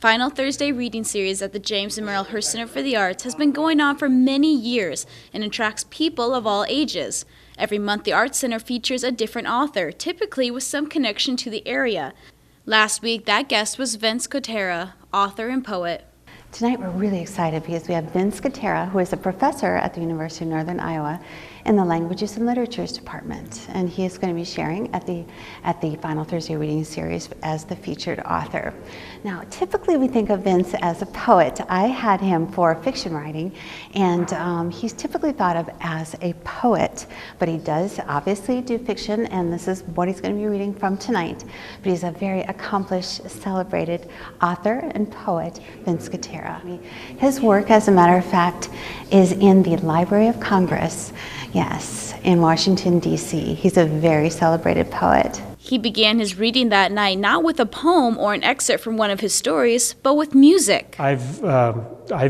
Final Thursday reading series at the James and Merrill Hearst Center for the Arts has been going on for many years and attracts people of all ages. Every month, the Arts Center features a different author, typically with some connection to the area. Last week, that guest was Vince Gotera, author and poet. Tonight we're really excited because we have Vince Gotera, who is a professor at the University of Northern Iowa in the Languages and Literatures Department, and he is going to be sharing at the Final Thursday reading series as the featured author. Now, typically we think of Vince as a poet. I had him for fiction writing, and he's typically thought of as a poet, but he does obviously do fiction, and this is what he's going to be reading from tonight. But he's a very accomplished, celebrated author and poet, Vince Gotera. His work, as a matter of fact, is in the Library of Congress, yes, in Washington, D.C. He's a very celebrated poet. He began his reading that night not with a poem or an excerpt from one of his stories, but with music. I've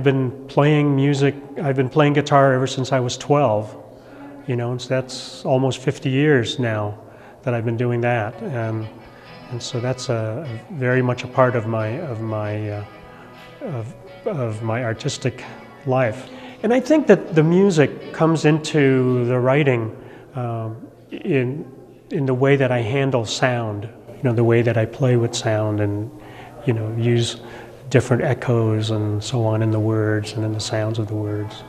been playing music. I've been playing guitar ever since I was 12. You know, so that's almost 50 years now that I've been doing that, and so that's very much a part of my artistic life. And I think that the music comes into the writing in the way that I handle sound, you know, the way that I play with sound and, you know, use different echoes and so on in the words and in the sounds of the words.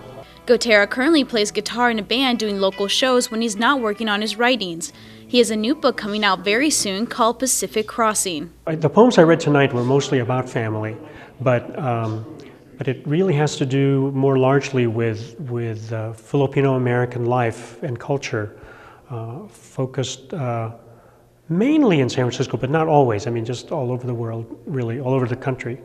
Gotera currently plays guitar in a band doing local shows when he's not working on his writings. He has a new book coming out very soon called Pacific Crossing. The poems I read tonight were mostly about family, but it really has to do more largely with Filipino-American life and culture, focused mainly in San Francisco, but not always. I mean, just all over the world, really, all over the country.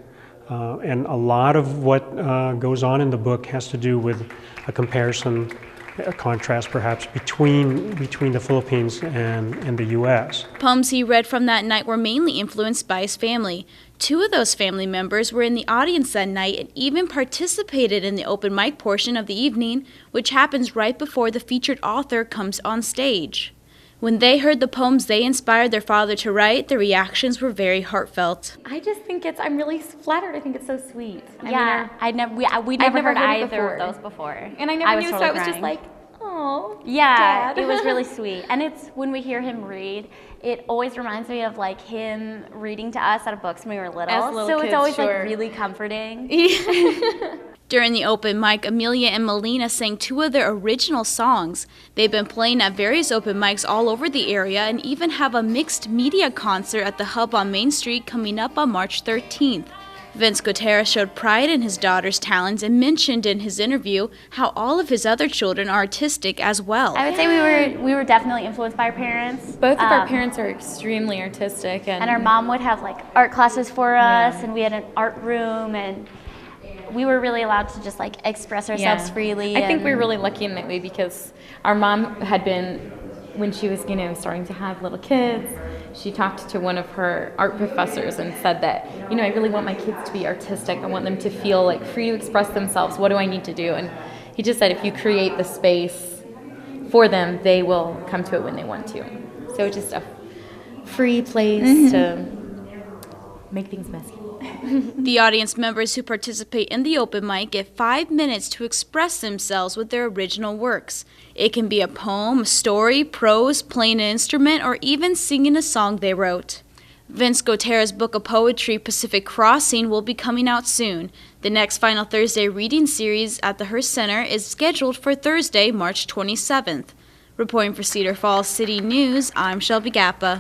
And a lot of what goes on in the book has to do with a comparison, a contrast perhaps, between the Philippines and the U.S. Poems he read from that night were mainly influenced by his family. Two of those family members were in the audience that night and even participated in the open mic portion of the evening, which happens right before the featured author comes on stage. When they heard the poems they inspired their father to write, the reactions were very heartfelt. I just think I'm really flattered. I think it's so sweet. Yeah, we never heard either of those before. And I never knew, so I was just like, oh, yeah, Dad. It was really sweet. And it's when we hear him read, it always reminds me of like him reading to us out of books when we were little. So it's always like really comforting. During the open mic, Amelia and Melina sang two of their original songs. They've been playing at various open mics all over the area and even have a mixed media concert at the Hub on Main Street coming up on March 13th. Vince Gotera showed pride in his daughter's talents and mentioned in his interview how all of his other children are artistic as well. I would say we were definitely influenced by our parents. Both of our parents are extremely artistic. And our mom would have like art classes for us, and we had an art room, and we were really allowed to just like express ourselves freely. I think we're really lucky in that way because our mom had been, when she was, starting to have little kids, she talked to one of her art professors and said that, I really want my kids to be artistic. I want them to feel like free to express themselves. What do I need to do? And he just said if you create the space for them, they will come to it when they want to. So just a free place to make things messy. The audience members who participate in the open mic get 5 minutes to express themselves with their original works. It can be a poem, a story, prose, playing an instrument, or even singing a song they wrote. Vince Gotera's book of poetry, Pacific Crossing, will be coming out soon. The next Final Thursday reading series at the Hearst Center is scheduled for Thursday, March 27th. Reporting for Cedar Falls City News, I'm Shelby Gappa.